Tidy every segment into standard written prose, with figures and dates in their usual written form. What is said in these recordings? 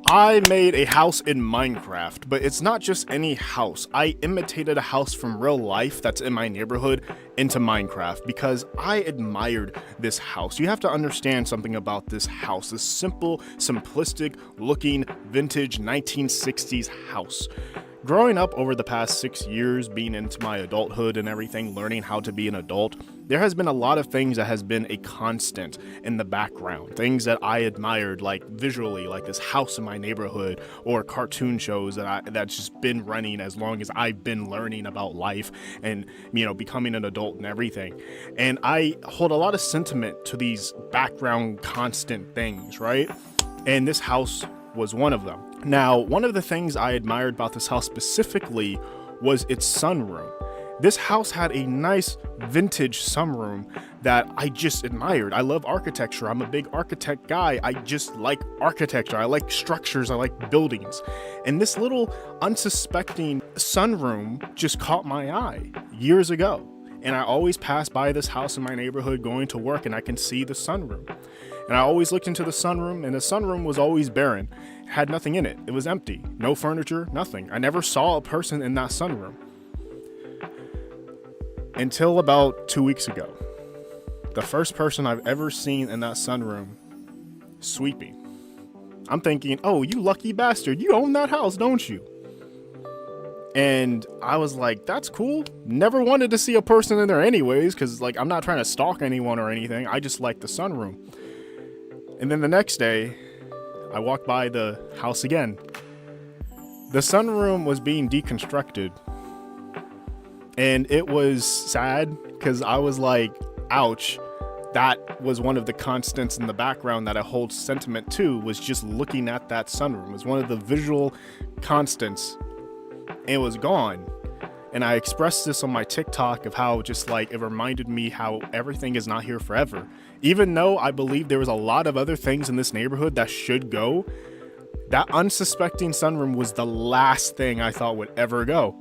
I made a house in Minecraft, but it's not just any house. I imitated a house from real life that's in my neighborhood into Minecraft because I admired this house. You have to understand something about this house, this simple, simplistic looking vintage 1960s house. Growing up over the past 6 years, being into my adulthood and everything, learning how to be an adult, there has been a lot of things that has been a constant in the background. Things that I admired, like visually, like this house in my neighborhood, or cartoon shows that's just been running as long as I've been learning about life and becoming an adult and everything. And I hold a lot of sentiment to these background constant things, right? And this house was one of them. Now, one of the things I admired about this house specifically was its sunroom. This house had a nice vintage sunroom that I just admired. I love architecture. I'm a big architect guy. I just like architecture. I like structures. I like buildings. And this little unsuspecting sunroom just caught my eye years ago. And I always pass by this house in my neighborhood going to work and I can see the sunroom. And I always looked into the sunroom, and the sunroom was always barren. It had nothing in it. It was empty. No furniture, nothing. I never saw a person in that sunroom. Until about 2 weeks ago. The first person I've ever seen in that sunroom sweeping. I'm thinking, oh, you lucky bastard. You own that house, don't you? And I was like, that's cool. Never wanted to see a person in there anyways, because I'm not trying to stalk anyone or anything. I just like the sunroom. And then the next day, I walked by the house again. The sunroom was being deconstructed. And it was sad because I was like, ouch. That was one of the constants in the background that I hold sentiment to, was just looking at that sunroom. It was one of the visual constants. It was gone. And I expressed this on my TikTok of how just it reminded me how everything is not here forever. Even though I believe there was a lot of other things in this neighborhood that should go, that unsuspecting sunroom was the last thing I thought would ever go.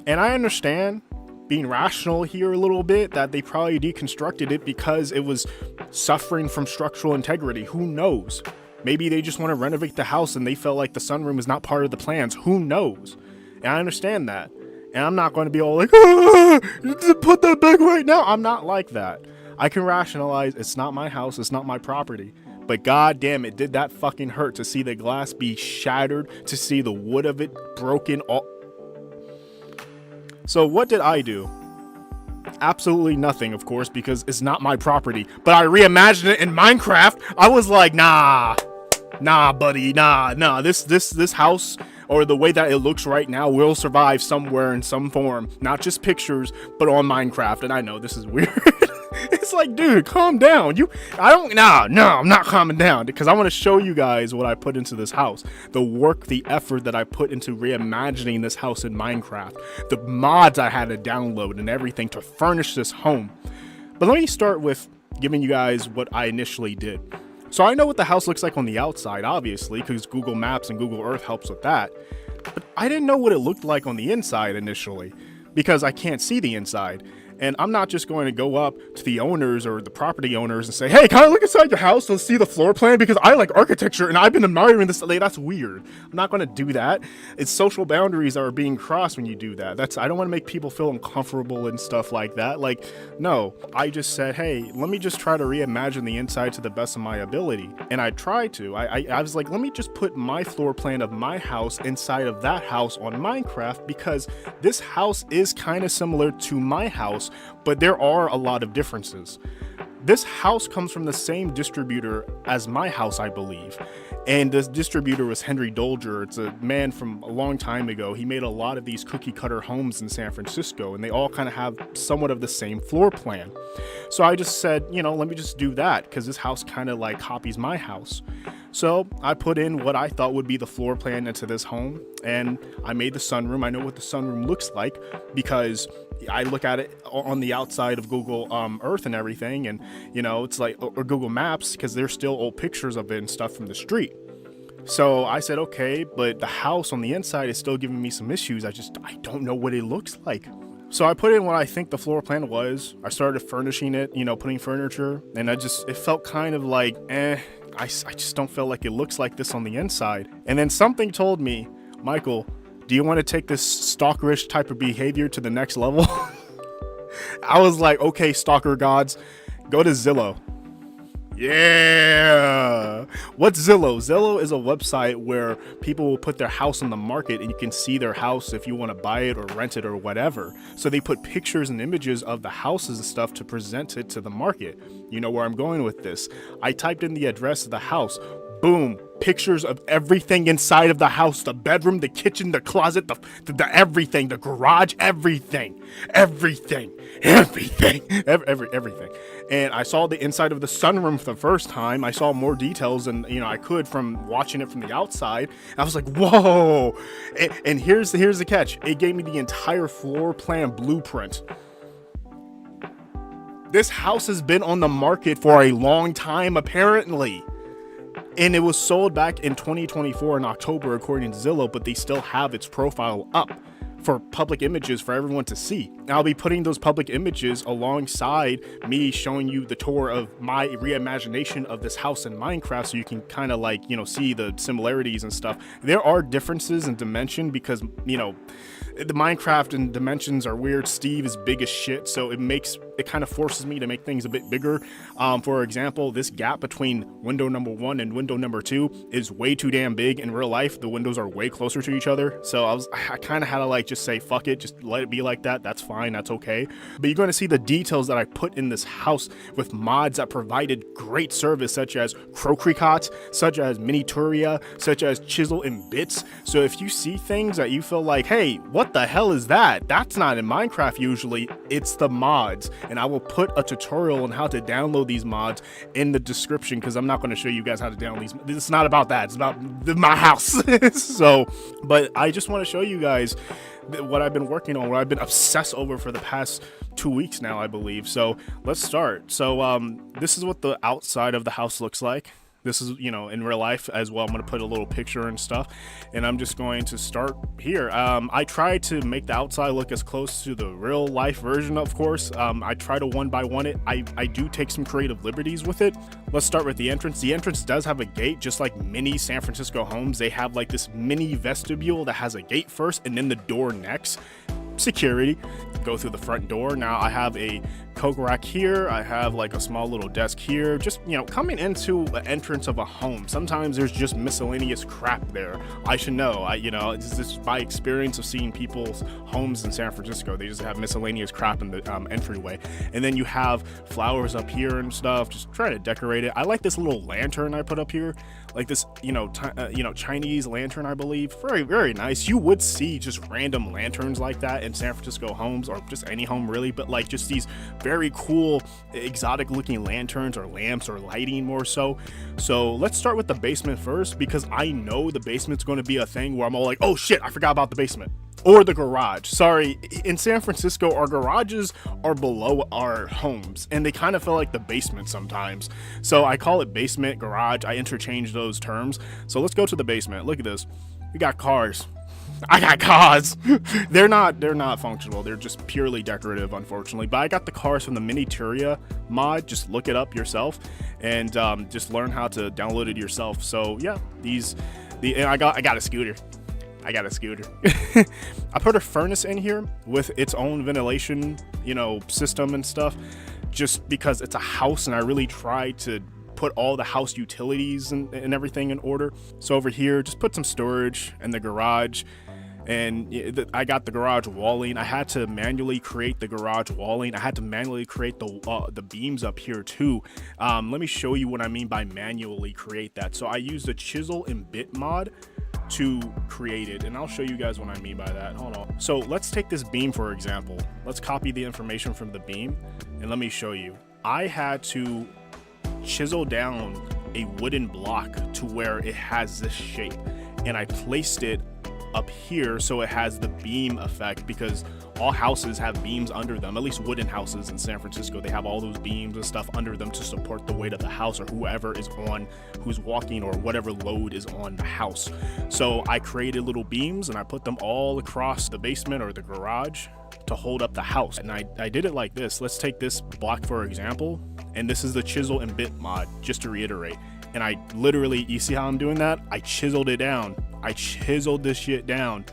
And I understand, being rational here a little bit, that they probably deconstructed it because it was suffering from structural integrity. Who knows? Maybe they just want to renovate the house and they felt like the sunroom is not part of the plans. Who knows? And I understand that. And I'm not going to be all like, put that back right now. I'm not like that. I can rationalize, it's not my house, it's not my property. But god damn it, did that fucking hurt to see the glass be shattered, to see the wood of it broken. So what did I do? Absolutely nothing, of course, because it's not my property. But I reimagined it in Minecraft. I was like, nah, buddy, nah. This house, or the way that it looks right now, will survive somewhere in some form. Not just pictures, but on Minecraft. And I know this is weird. It's like, dude, calm down. I'm not calming down, because I want to show you guys what I put into this house. The work, the effort that I put into reimagining this house in Minecraft. The mods I had to download and everything to furnish this home. But let me start with giving you guys what I initially did. So I know what the house looks like on the outside, obviously, because Google Maps and Google Earth helps with that. But I didn't know what it looked like on the inside initially, because I can't see the inside. And I'm not just going to go up to the owners or the property owners and say, hey, can I look inside your house to see the floor plan? Because I like architecture and I've been admiring this. That's weird. I'm not going to do that. It's social boundaries are being crossed when you do that. I don't want to make people feel uncomfortable and stuff like that. No, I just said, hey, let me just try to reimagine the inside to the best of my ability. And I tried to. I was like, let me just put my floor plan of my house inside of that house on Minecraft, because this house is kind of similar to my house, but there are a lot of differences. This house comes from the same distributor as my house, I believe. And this distributor was Henry Dolger. It's a man from a long time ago. He made a lot of these cookie cutter homes in San Francisco, and they all kind of have somewhat of the same floor plan. So I just said, let me just do that, because this house kind of copies my house. So I put in what I thought would be the floor plan into this home, and I made the sunroom. I know what the sunroom looks like because I look at it on the outside of Google Earth and everything, and it's or Google Maps, because there's still old pictures of it and stuff from the street. So I said, okay, but the house on the inside is still giving me some issues. I don't know what it looks like. So I put in what I think the floor plan was. I started furnishing it, putting furniture, and it felt kind of like, I just don't feel like it looks like this on the inside. And then something told me, Michael, do you want to take this stalkerish type of behavior to the next level? I was like, okay, stalker gods, go to Zillow. Yeah. What's Zillow? Zillow is a website where people will put their house on the market and you can see their house if you want to buy it or rent it or whatever. So they put pictures and images of the houses and stuff to present it to the market. You know where I'm going with this. I typed in the address of the house. Boom. Pictures of everything inside of the house, the bedroom, the kitchen, the closet, the everything, the garage, everything. Everything. And I saw the inside of the sunroom for the first time. I saw more details than, I could from watching it from the outside. I was like, whoa. And here's the catch. It gave me the entire floor plan blueprint. This house has been on the market for a long time, apparently. And it was sold back in 2024 in October, according to Zillow, but they still have its profile up for public images for everyone to see. And I'll be putting those public images alongside me showing you the tour of my reimagination of this house in Minecraft, so you can kind of like, see the similarities and stuff. There are differences in dimension because, the Minecraft and dimensions are weird. Steve is big as shit, so it kind of forces me to make things a bit bigger. For example, this gap between window number 1 and window number 2 is way too damn big. In real life, the windows are way closer to each other. So I kind of had to like just say, fuck it, just let it be like that. That's fine, that's okay. But you're going to see the details that I put in this house with mods that provided great service, such as Crocricot, such as Minituria, such as Chisel and Bits. So if you see things that you feel like, hey, what the hell is that? That's not in Minecraft usually. It's the mods. And I will put a tutorial on how to download these mods in the description, because I'm not going to show you guys how to download these. It's not about that. It's about my house. But I just want to show you guys what I've been working on, what I've been obsessed over for the past 2 weeks now, I believe. So let's start. So this is what the outside of the house looks like. This is, in real life as well. I'm going to put a little picture and stuff, and I'm just going to start here. I try to make the outside look as close to the real life version, of course. I try to one by one it. I do take some creative liberties with it. Let's start with the entrance. The entrance does have a gate, just like many San Francisco homes. They have like this mini vestibule that has a gate first and then the door next. Security, go through the front door. Now I have a coke rack here. I have like a small little desk here. Just, coming into the entrance of a home, sometimes there's just miscellaneous crap there. I should know. It's just by experience of seeing people's homes in San Francisco. They just have miscellaneous crap in the entryway. And then you have flowers up here and stuff. Just try to decorate it. I like this little lantern I put up here, like this, Chinese lantern, I believe. Very, very nice. You would see just random lanterns like that in San Francisco homes, or just any home really, but like just these very cool exotic looking lanterns or lamps or lighting more so. So let's start with the basement first, because I know the basement's going to be a thing where I'm all like, oh shit, I forgot about the basement. Or the garage. Sorry, in San Francisco, our garages are below our homes, and they kind of feel like the basement sometimes. So I call it basement, garage. I interchange those terms. So let's go to the basement. Look at this. We got cars. I got cars. They're not functional. They're just purely decorative, unfortunately. But I got the cars from the Minituria mod. Just look it up yourself and just learn how to download it yourself. So yeah, and I got a scooter. I put a furnace in here with its own ventilation, system and stuff, just because it's a house and I really try to put all the house utilities and everything in order. So over here, just put some storage in the garage. And I got the garage walling. I had to manually create the garage walling. I had to manually create the beams up here too. Let me show you what I mean by manually create that. So I used the Chisel and Bit mod to create it, and I'll show you guys what I mean by that. Hold on. So let's take this beam for example. Let's copy the information from the beam and let me show you. I had to chisel down a wooden block to where it has this shape, and I placed it up here so it has the beam effect, because all houses have beams under them. At least wooden houses in San Francisco, they have all those beams and stuff under them to support the weight of the house, or who's walking, or whatever load is on the house. So I created little beams and I put them all across the basement or the garage to hold up the house. And I did it like this. Let's take this block for example, and this is the Chisel and Bit mod, just to reiterate. And I literally, you see how I'm doing that? I chiseled it down. I chiseled this shit down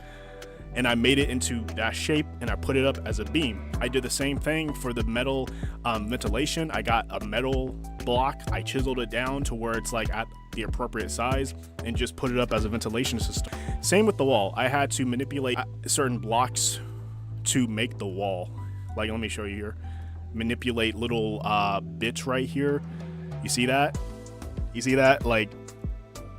and I made it into that shape and I put it up as a beam. I did the same thing for the metal ventilation. I got a metal block, I chiseled it down to where it's like at the appropriate size and just put it up as a ventilation system. Same with the wall. I had to manipulate certain blocks to make the wall. Like, let me show you here. Manipulate little bits right here. You see that? You see that? Like,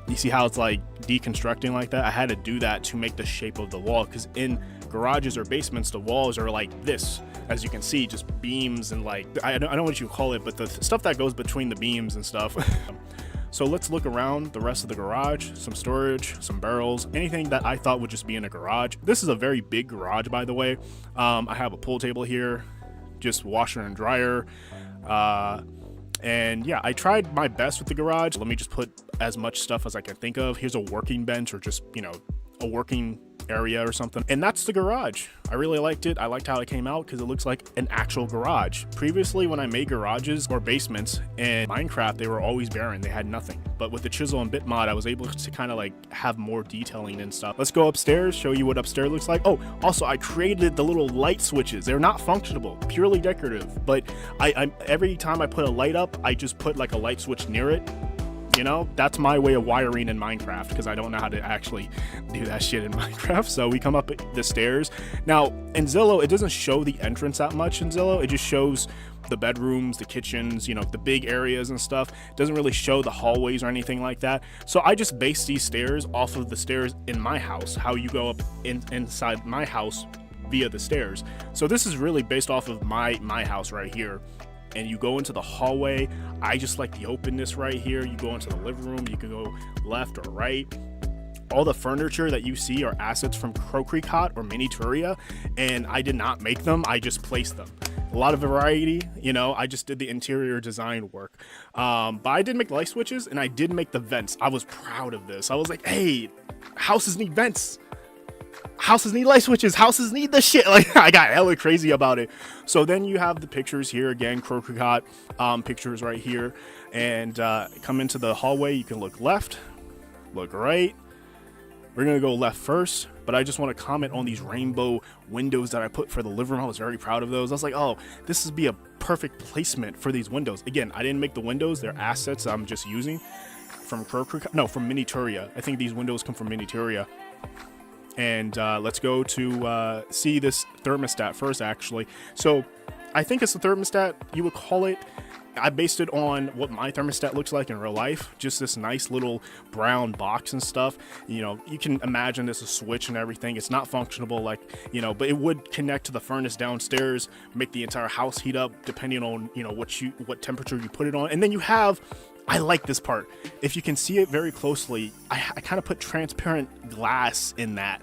you see how it's like deconstructing like that? I had to do that to make the shape of the wall, because in garages or basements, the walls are like this, as you can see, just beams and like, I don't know what you call it, but the stuff that goes between the beams and stuff. So let's look around the rest of the garage. Some storage, some barrels, anything that I thought would just be in a garage. This is a very big garage, by the way. I have a pool table here, just washer and dryer. And yeah, I tried my best with the garage. Let me just put as much stuff as I can think of. Here's a working bench, or just, you know, a working area or something. And that's the garage. I really liked it. I liked how it came out because it looks like an actual garage. Previously, when I made garages or basements in Minecraft, they were always barren. They had nothing. But with the chisel and bit mod, I was able to kind of like have more detailing and stuff. Let's go upstairs, show you what upstairs looks like. Oh, also I created the little light switches. They're not functional, purely decorative. But I every time I put a light up, I just put like a light switch near it. You know, that's my way of wiring in Minecraft, because I don't know how to actually do that shit in Minecraft. So we come up the stairs. Now, in Zillow, it doesn't show the entrance that much in Zillow. It just shows the bedrooms, the kitchens, you know, the big areas and stuff. It doesn't really show the hallways or anything like that. So I just based these stairs off of the stairs in my house, how you go up inside my house via the stairs. So this is really based off of my house right here. And you go into the hallway. I just like the openness right here. You go into the living room, you can go left or right. All the furniture that you see are assets from Crow Creek Hot or Minituria, and I did not make them, I just placed them. A lot of variety, you know, I just did the interior design work. But I did make light switches, and I did make the vents. I was proud of this. I was like, hey, houses need vents. Houses need light switches. Houses need this shit. Like, I got hella crazy about it. So then you have the pictures here again, Crow Creek Hot pictures right here, and come into the hallway. You can look left, look right. We're gonna go left first, but I just want to comment on these rainbow windows that I put for the living room. I was very proud of those. I was like, oh, this would be a perfect placement for these windows. Again, I didn't make the windows. They're assets I'm just using from Crow Creek. No, from Minituria. I think these windows come from Minituria. And let's go to see this thermostat first, actually. So I think it's the thermostat, you would call it. I based it on what my thermostat looks like in real life. Just this nice little brown box and stuff. You know, you can imagine this a switch and everything. It's not functional, like, you know, but it would connect to the furnace downstairs, make the entire house heat up depending on, you know, what temperature you put it on. And then you have, I like this part. If you can see it very closely, I kind of put transparent glass in that.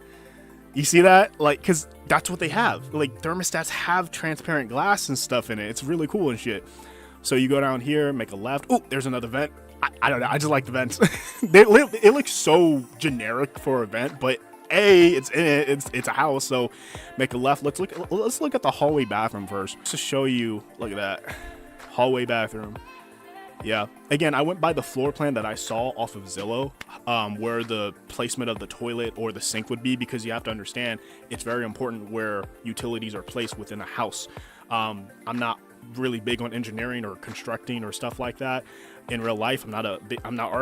You see that? Like, because that's what they have. Like, thermostats have transparent glass and stuff in it. It's really cool and shit. So you go down here, make a left. Oh, there's another vent. I don't know. I just like the vents. It looks so generic for a vent, but it's in it. It's a house. So make a left. Let's look at the hallway bathroom first. Just to show you. Look at that hallway bathroom. Yeah. Again, I went by the floor plan that I saw off of Zillow, where the placement of the toilet or the sink would be, because you have to understand it's very important where utilities are placed within a house. I'm not really big on engineering or constructing or stuff like that in real life. I'm not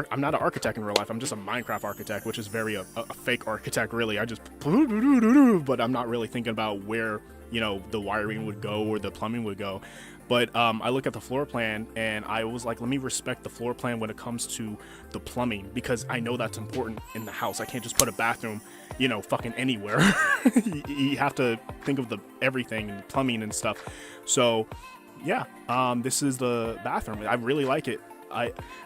an architect in real life. I'm just a Minecraft architect, which is very a fake architect, really. I just, but I'm not really thinking about where, you know, the wiring would go or the plumbing would go. But I look at the floor plan and I was like, let me respect the floor plan when it comes to the plumbing, because I know that's important in the house. I can't just put a bathroom, you know, fucking anywhere. You have to think of everything and plumbing and stuff. So yeah, this is the bathroom. I really like it.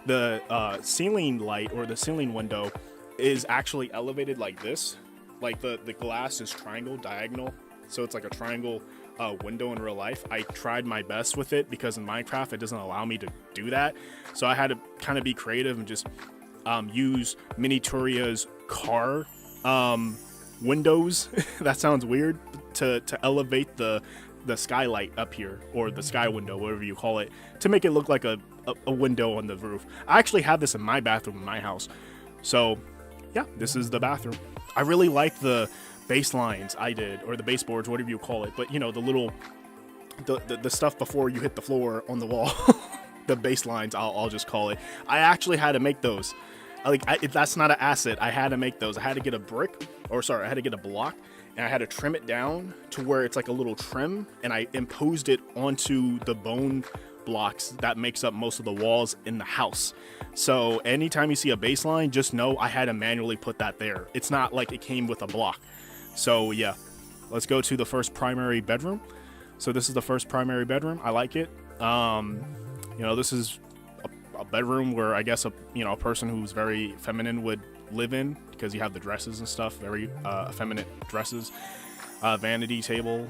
The ceiling light or the ceiling window is actually elevated like this. Like the glass is triangle diagonal, so it's like a triangle window in real life. I tried my best with it because in Minecraft it doesn't allow me to do that, so I had to kind of be creative and just use Minituria's car windows. That sounds weird, to elevate the skylight up here, or the sky window, whatever you call it, to make it look like a a window on the roof. I actually have this in my bathroom in my house. So yeah, this is the bathroom. I really like the baselines I did, or the baseboards, whatever you call it. But you know, the little, the stuff before you hit the floor on the wall, the baselines, I'll just call it. I actually had to make those. If that's not an asset, I had to make those. I had to get a brick, or sorry, I had to get a block, and I had to trim it down to where it's like a little trim, and I imposed it onto the bone blocks that makes up most of the walls in the house. So anytime you see a baseline, just know I had to manually put that there. It's not like it came with a block. So yeah, let's go to the first primary bedroom. So this is the first primary bedroom. I like it. You know, this is a bedroom where I guess a person who's very feminine would live in, because you have the dresses and stuff, very effeminate dresses. Vanity table,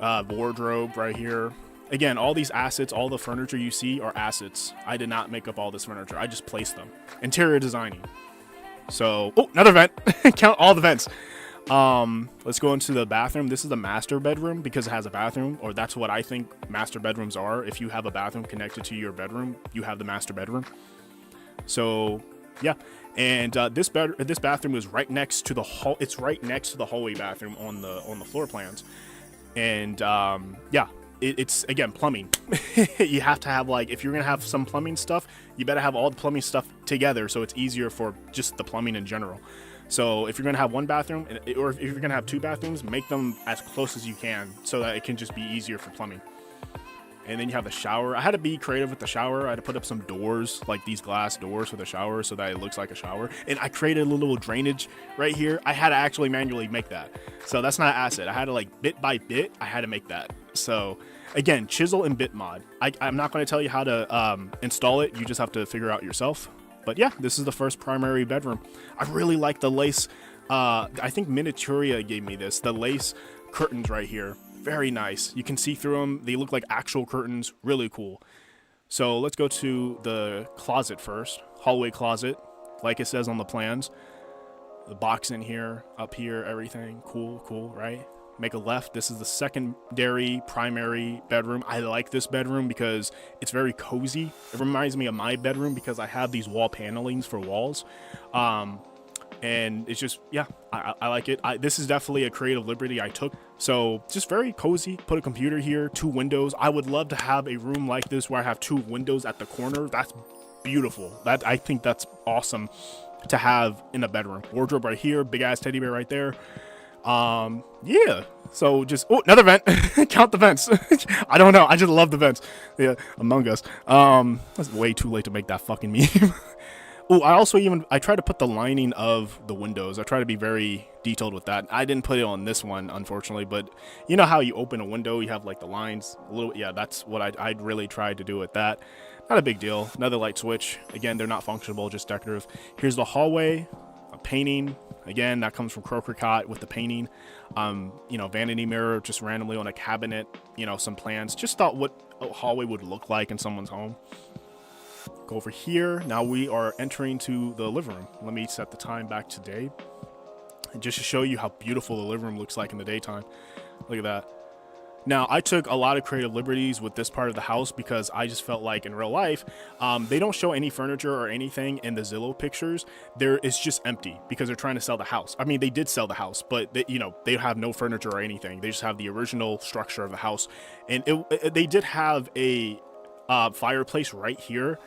wardrobe right here. Again, all these assets, all the furniture you see are assets. I did not make up all this furniture. I just placed them. Interior designing. So, oh, another vent. Count all the vents. Let's go into the bathroom. This is the master bedroom because it has a bathroom, or that's what I think master bedrooms are. If you have a bathroom connected to your bedroom, you have the master bedroom. So, yeah. And this bathroom is right next to the hall. It's right next to the hallway bathroom on the floor plans. And yeah. It's again plumbing. You have to have, like, if you're gonna have some plumbing stuff, you better have all the plumbing stuff together so it's easier for just the plumbing in general. So if you're gonna have one bathroom, or if you're gonna have two bathrooms, make them as close as you can so that it can just be easier for plumbing. And then you have the shower. I had to be creative with the shower. I had to put up some doors, like these glass doors for the shower, so that it looks like a shower. And I created a little drainage right here. I had to actually manually make that. So that's not an asset. I had to, like, bit by bit, I had to make that. So again, chisel and bit mod. I'm not going to tell you how to install it. You just have to figure out yourself. But yeah, this is the first primary bedroom. I really like the lace. I think Miniaturia gave me this. The lace curtains right here. Very nice. You can see through them. They look like actual curtains. Really cool. So let's go to the closet first. Hallway closet, like it says on the plans. The box in here, up here, everything. Cool, right? Make a left. This is the secondary primary bedroom. I like this bedroom because it's very cozy. It reminds me of my bedroom because I have these wall panelings for walls. And it's just, yeah, I like it. This is definitely a creative liberty I took. So just very cozy. Put a computer here, 2 windows. I would love to have a room like this where I have 2 windows at the corner. That's beautiful. I think that's awesome to have in a bedroom. Wardrobe right here, big ass teddy bear right there. Yeah. So just, oh, another vent. Count the vents. I don't know. I just love the vents. Yeah, Among Us. That's way too late to make that fucking meme. Oh, I tried to put the lining of the windows. I try to be very detailed with that. I didn't put it on this one, unfortunately, but you know how you open a window, you have like the lines a little. Yeah, that's what I'd really tried to do with that. Not a big deal. Another light switch. Again, they're not functional, just decorative. Here's the hallway, a painting. Again, that comes from Crocricot with the painting. You know, vanity mirror just randomly on a cabinet. You know, some plans. Just thought what a hallway would look like in someone's home. Go over here. Now we are entering to the living room. Let me set the time back to day. And just to show you how beautiful the living room looks like in the daytime. Look at that. Now, I took a lot of creative liberties with this part of the house because I just felt like in real life, they don't show any furniture or anything in the Zillow pictures. It's just empty because they're trying to sell the house. I mean, they did sell the house, but they have no furniture or anything. They just have the original structure of the house. And they did have a fireplace right here.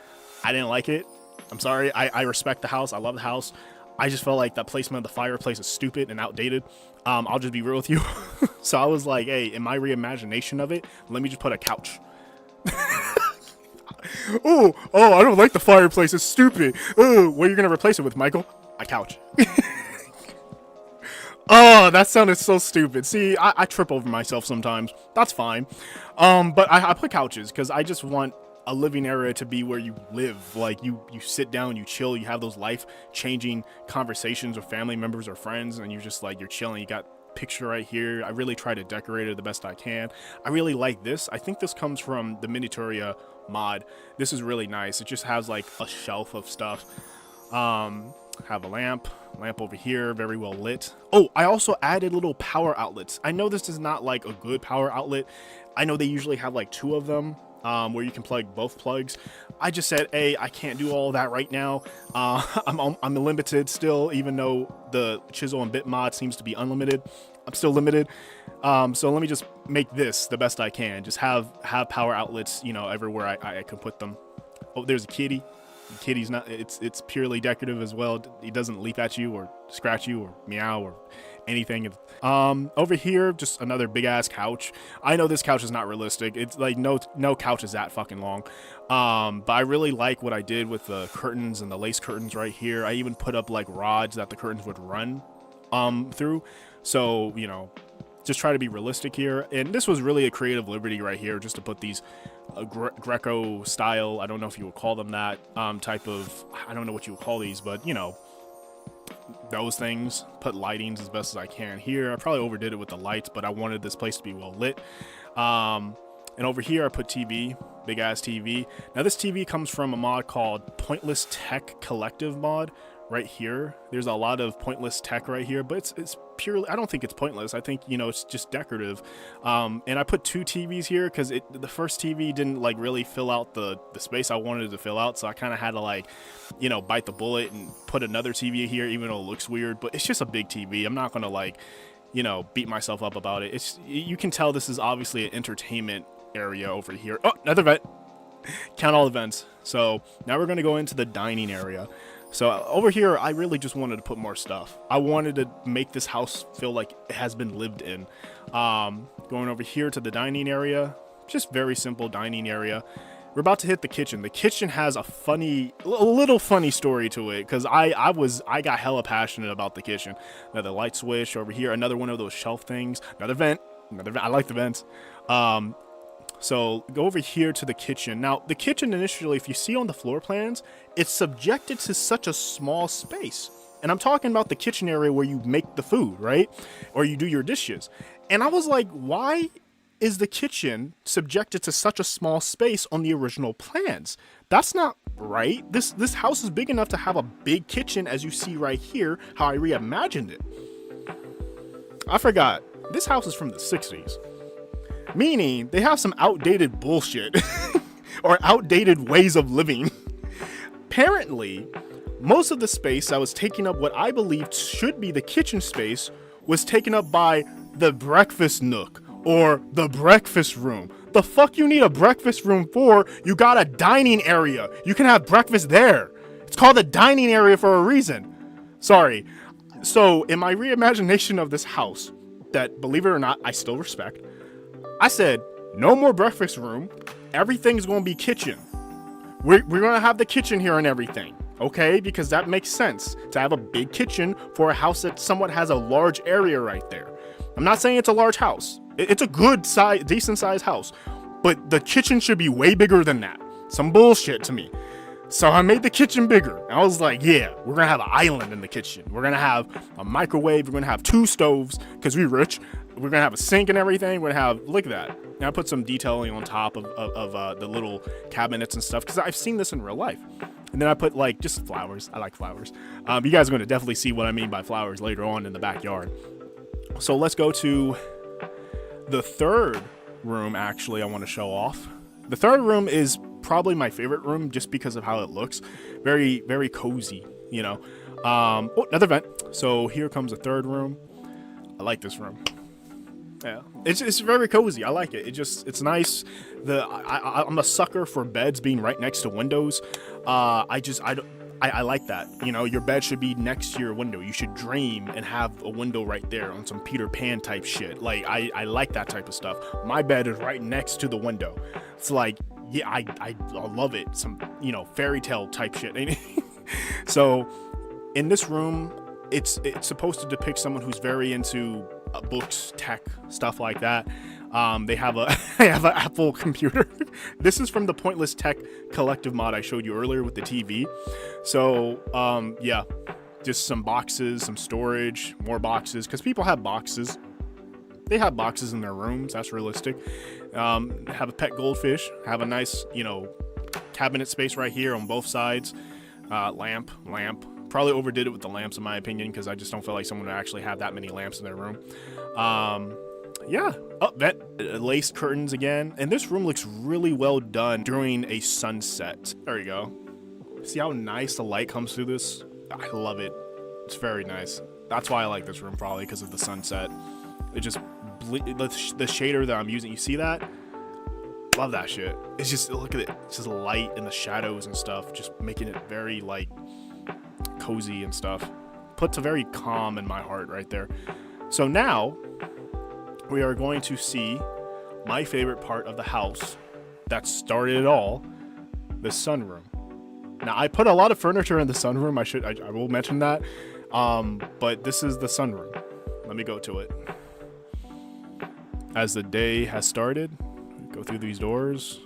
I didn't like it. I'm sorry. I respect the house. I love the house. I just felt like that placement of the fireplace is stupid and outdated. I'll just be real with you. So I was like, hey, in my reimagination of it, let me just put a couch. Oh, I don't like the fireplace. It's stupid. Oh, what are you going to replace it with, Michael? A couch. Oh, that sounded so stupid. See, I trip over myself sometimes. That's fine. But I put couches because I just want a living area to be where you live. Like you sit down, you chill, you have those life-changing conversations with family members or friends, and you're just like, you're chilling. You got picture right here. I really try to decorate it the best I can. I really like this. I think this comes from the Miniaturia mod. This is really nice. It just has like a shelf of stuff. Have a lamp over here, very well lit. Oh, I also added little power outlets. I know this is not like a good power outlet. I know they usually have like 2 of them. where you can plug both plugs. I just said, hey, I can't do all that right now. I'm limited still, even though the chisel and bit mod seems to be unlimited. I'm still limited. So let me just make this the best I can. Just have power outlets, you know, everywhere I can put them. Oh, there's a kitty. The kitty's not. It's purely decorative as well. He doesn't leap at you or scratch you or meow or anything. Over here, just another big ass couch. I know this couch is not realistic. It's like no couch is that fucking long. But I really like what I did with the curtains and the lace curtains right here. I even put up like rods that the curtains would run through. So, you know, just try to be realistic here. And this was really a creative liberty right here, just to put these Greco style, I don't know if you would call them that, type of, I don't know what you would call these, but you know, those things. Put lightings as best as I can here. I probably overdid it with the lights, but I wanted this place to be well lit. And over here I put TV, big ass TV. Now this TV comes from a mod called Pointless Tech Collective mod. Right here, there's a lot of pointless tech right here, but it's purely, I don't think it's pointless. I think, you know, it's just decorative. And I put two TVs here because the first TV didn't like really fill out the space I wanted to fill out, so I kind of had to like, you know, bite the bullet and put another TV here, even though it looks weird. But it's just a big TV. I'm not gonna like, you know, beat myself up about it. It's, you can tell this is obviously an entertainment area over here. Oh, another vent. Count all the vents. So now we're gonna go into the dining area. So over here, I really just wanted to put more stuff. I wanted to make this house feel like it has been lived in. Going over here to the dining area, just very simple dining area. We're about to hit the kitchen. The kitchen has a little funny story to it, because I got hella passionate about the kitchen. Another light switch over here, another one of those shelf things, another vent. I like the vents. So go over here to the kitchen. Now, the kitchen initially, if you see on the floor plans, it's subjected to such a small space. And I'm talking about the kitchen area where you make the food, right? Or you do your dishes. And I was like, why is the kitchen subjected to such a small space on the original plans? That's not right. This house is big enough to have a big kitchen, as you see right here, how I reimagined it. I forgot. This house is from the 60s. Meaning they have some outdated bullshit or outdated ways of living. Apparently, most of the space that was taking up what I believed should be the kitchen space was taken up by the breakfast nook or the breakfast room. The fuck you need a breakfast room for? You got a dining area. You can have breakfast there. It's called a dining area for a reason. Sorry. So in my reimagination of this house, that, believe it or not, I still respect, I said, no more breakfast room. Everything's going to be kitchen. We're going to have the kitchen here and everything, okay? Because that makes sense to have a big kitchen for a house that somewhat has a large area right there. I'm not saying it's a large house. It's a good size, decent sized house, but the kitchen should be way bigger than that. Some bullshit to me. So I made the kitchen bigger. I was like, yeah, we're going to have an island in the kitchen. We're going to have a microwave. We're going to have 2 stoves because we're rich. We're going to have a sink and everything. We're going to have, look at that. And I put some detailing on top of the little cabinets and stuff because I've seen this in real life. And then I put like just flowers. I like flowers. You guys are going to definitely see what I mean by flowers later on in the backyard. So let's go to the third room, actually, I want to show off. The third room is probably my favorite room just because of how it looks. Very, very cozy, you know. Oh, another vent. So here comes the third room. I like this room. Yeah, it's very cozy. I like it. It's nice. I'm a sucker for beds being right next to windows. I like that. You know, your bed should be next to your window. You should dream and have a window right there on some Peter Pan type shit. Like I like that type of stuff. My bed is right next to the window. It's like, yeah, I love it. Some, you know, fairy tale type shit. So in this room, it's supposed to depict someone who's very into books, tech, stuff like that. They have an Apple computer. This is from the Pointless Tech Collective mod I showed you earlier with the TV. So yeah, just some boxes, some storage, more boxes, because people have boxes. They have boxes in their rooms. That's realistic. Have a pet goldfish. Have a nice, you know, cabinet space right here on both sides. Lamp. Probably overdid it with the lamps in my opinion, because I just don't feel like someone would actually have that many lamps in their room. Yeah. Oh, that lace curtains again. And this room looks really well done during a sunset. There you go. See how nice the light comes through this? I love it. It's very nice. That's why I like this room, probably because of the sunset. It just the shader that I'm using. You see that? Love that shit. It's just, look at it. It's just light and the shadows and stuff, just making it very like cozy and stuff. Puts a very calm in my heart right there. So now we are going to see my favorite part of the house that started it all, the sunroom. Now I put a lot of furniture in the sunroom. I will mention that. But this is the sunroom. Let me go to it. As the day has started, go through these doors.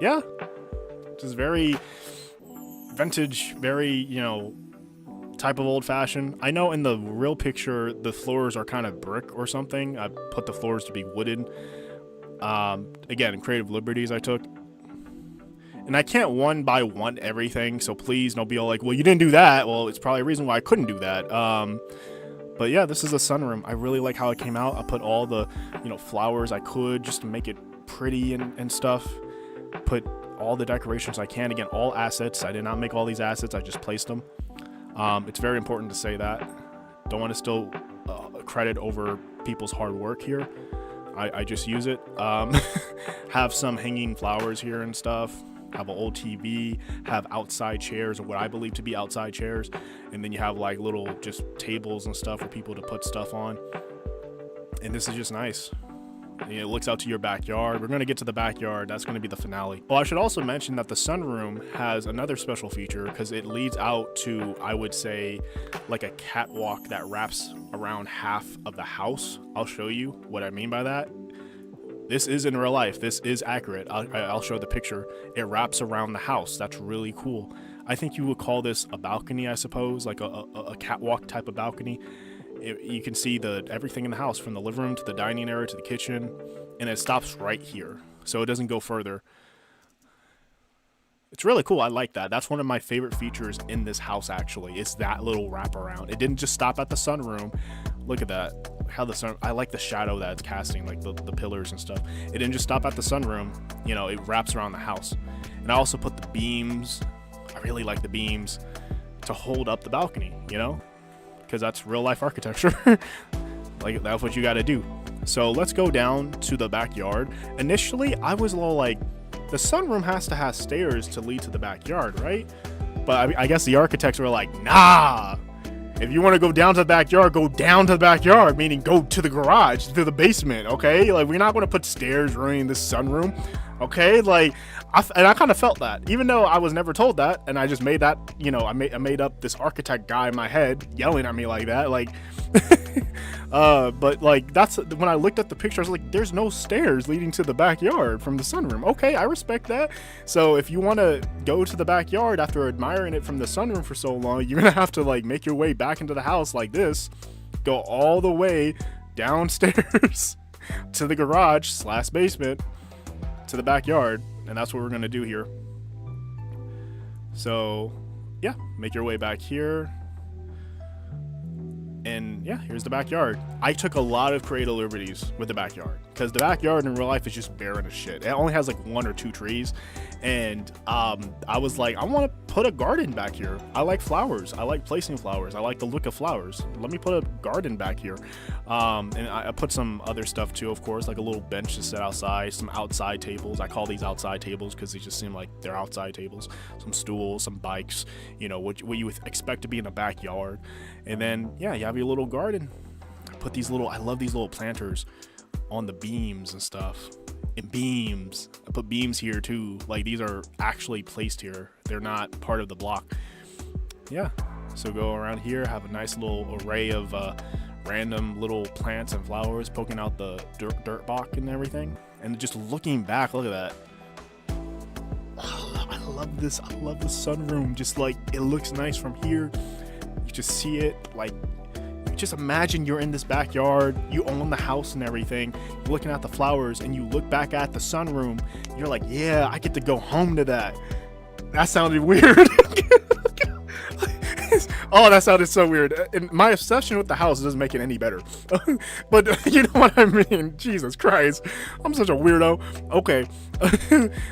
Yeah, just very vintage, very, you know, type of old-fashioned. I know in the real picture the floors are kind of brick or something. I put the floors to be wooden. Again, creative liberties I took. And I can't one by one everything, so please don't be all like, well, you didn't do that. Well, it's probably a reason why I couldn't do that. But yeah, this is a sunroom. I really like how it came out. I put all the, you know, flowers I could just to make it pretty and stuff. Put all the decorations I can. Again, all assets. I did not make all these assets. I just placed them. It's very important to say that. Don't want to steal credit over people's hard work here. I just use it. Have some hanging flowers here and stuff. Have an old TV, have outside chairs, or what I believe to be outside chairs, and then you have like little just tables and stuff for people to put stuff on. And this is just nice. And it looks out to your backyard. We're going to get to the backyard. That's going to be the finale. Well, I should also mention that the sunroom has another special feature because it leads out to, I would say, like a catwalk that wraps around half of the house. I'll show you what I mean by that. This is in real life. This is accurate. I'll show the picture. It wraps around the house. That's really cool. I think you would call this a balcony, I suppose, like a catwalk type of balcony. You can see everything in the house, from the living room to the dining area to the kitchen, and it stops right here, so it doesn't go further. It's really cool. I like that. That's one of my favorite features in this house, actually. It's that little wraparound. It didn't just stop at the sunroom. Look at that. How the sun, I like the shadow that it's casting, like the pillars and stuff. It didn't just stop at the sunroom. You know, it wraps around the house. And I also put the beams. I really like the beams to hold up the balcony, you know, because that's real life architecture. Like, that's what you got to do. So let's go down to the backyard. Initially, I was a little like, the sunroom has to have stairs to lead to the backyard, right? But I guess the architects were like, nah, if you want to go down to the backyard, go down to the backyard, meaning go to the garage, to the basement, okay? Like, we're not going to put stairs running in this sunroom, okay? Like, I kind of felt that, even though I was never told that, and I just made that, you know, I made up this architect guy in my head yelling at me like that, like, but like, that's when I looked at the picture, I was like, there's no stairs leading to the backyard from the sunroom. Okay, I respect that. So if you want to go to the backyard after admiring it from the sunroom for so long, you're gonna have to like make your way back into the house like this, go all the way downstairs to the garage / basement to the backyard. And that's what we're going to do here. So, yeah, make your way back here. And yeah, here's the backyard. I took a lot of creative liberties with the backyard because the backyard in real life is just barren as shit. It only has like 1 or 2 trees. And I was like, I want to put a garden back here. I like flowers. I like placing flowers. I like the look of flowers. Let me put a garden back here. And I put some other stuff too, of course, like a little bench to sit outside, some outside tables. I call these outside tables because they just seem like they're outside tables. Some stools, some bikes, you know, what you would expect to be in a backyard. And then, yeah, you have your little garden. I put these I love these little planters on the beams and stuff. And beams. I put beams here too. Like, these are actually placed here. They're not part of the block. Yeah. So go around here, have a nice little array of random little plants and flowers poking out the dirt block and everything. And just looking back, look at that. Oh, I love this. I love the sunroom. Just like, it looks nice from here. You just see it, like, just imagine you're in this backyard, you own the house and everything, you're looking at the flowers, and you look back at the sunroom, you're like, yeah, I get to go home to that. That sounded weird. Oh, that sounded so weird. And my obsession with the house doesn't make it any better. But you know what I mean? Jesus Christ. I'm such a weirdo. Okay.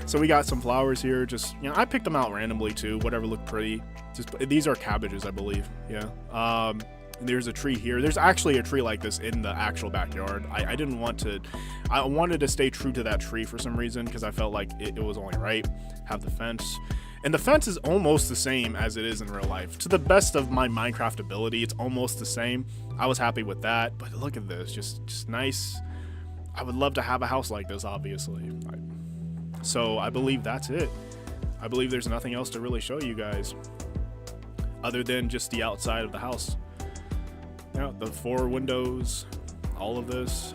So we got some flowers here. Just, you know, I picked them out randomly too. Whatever looked pretty. Just, these are cabbages, I believe. Yeah. There's a tree here. There's actually a tree like this in the actual backyard. I didn't want to, I wanted to stay true to that tree for some reason because I felt like it was only right. Have the fence. And the fence is almost the same as it is in real life. To the best of my Minecraft ability, it's almost the same. I was happy with that, but look at this, just nice. I would love to have a house like this, obviously. So I believe that's it. I believe there's nothing else to really show you guys other than just the outside of the house. You know, the 4 windows, all of this.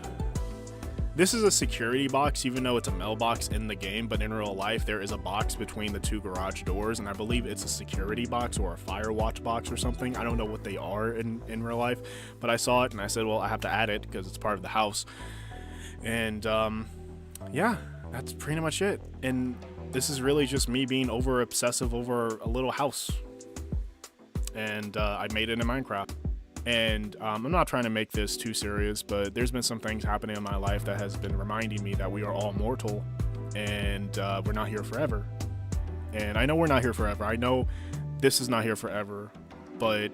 This is a security box, even though it's a mailbox in the game, but in real life, there is a box between the 2 garage doors, and I believe it's a security box or a fire watch box or something. I don't know what they are in real life, but I saw it, and I said, well, I have to add it because it's part of the house. And, yeah, that's pretty much it. And this is really just me being over-obsessive over a little house. And, I made it in Minecraft. And I'm not trying to make this too serious, but there's been some things happening in my life that has been reminding me that we are all mortal and we're not here forever. And I know we're not here forever. I know this is not here forever, but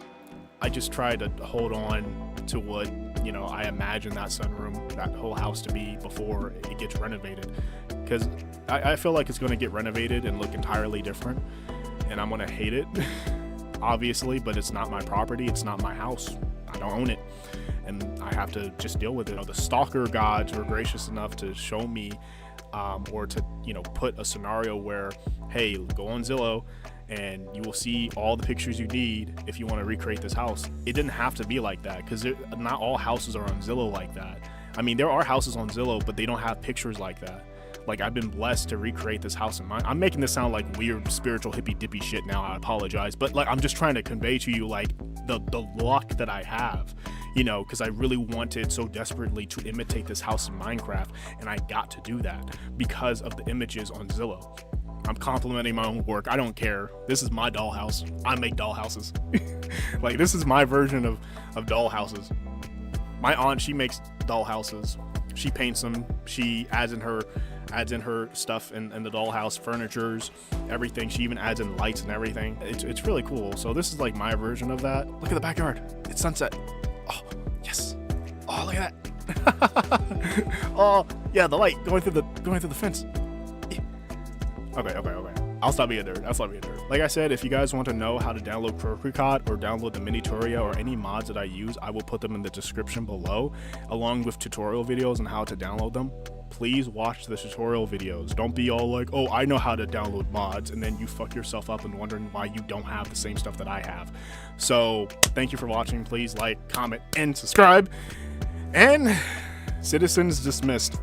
I just try to hold on to what, you know, I imagine that sunroom, that whole house to be before it gets renovated. Because I feel like it's going to get renovated and look entirely different, and I'm going to hate it. Obviously, but it's not my property, it's not my house, I don't own it, and I have to just deal with it. The stalker gods were gracious enough to show me or to, you know, put a scenario where, hey, go on Zillow and you will see all the pictures you need if you want to recreate this house. It didn't have to be like that, because not all houses are on Zillow like that. I mean, there are houses on Zillow, but they don't have pictures like that. Like, I've been blessed to recreate this house in mine. I'm making this sound like weird spiritual hippy dippy shit now. I apologize. But like, I'm just trying to convey to you like the luck that I have, you know, because I really wanted so desperately to imitate this house in Minecraft. And I got to do that because of the images on Zillow. I'm complimenting my own work. I don't care. This is my dollhouse. I make dollhouses. Like, this is my version of dollhouses. My aunt, she makes dollhouses. She paints them. She adds in her stuff in the dollhouse, furnitures, everything. She even adds in lights and everything. It's really cool. So this is like my version of that. Look at the backyard. It's sunset. Oh, yes. Oh, look at that. Oh, yeah, the light going through the fence. Okay. I'll stop being a nerd. Like I said, if you guys want to know how to download Crocicot or download the Minituria or any mods that I use, I will put them in the description below, along with tutorial videos on how to download them. Please watch the tutorial videos. Don't be all like, oh, I know how to download mods, and then you fuck yourself up and wondering why you don't have the same stuff that I have. So thank you for watching. Please like, comment, and subscribe. And citizens dismissed.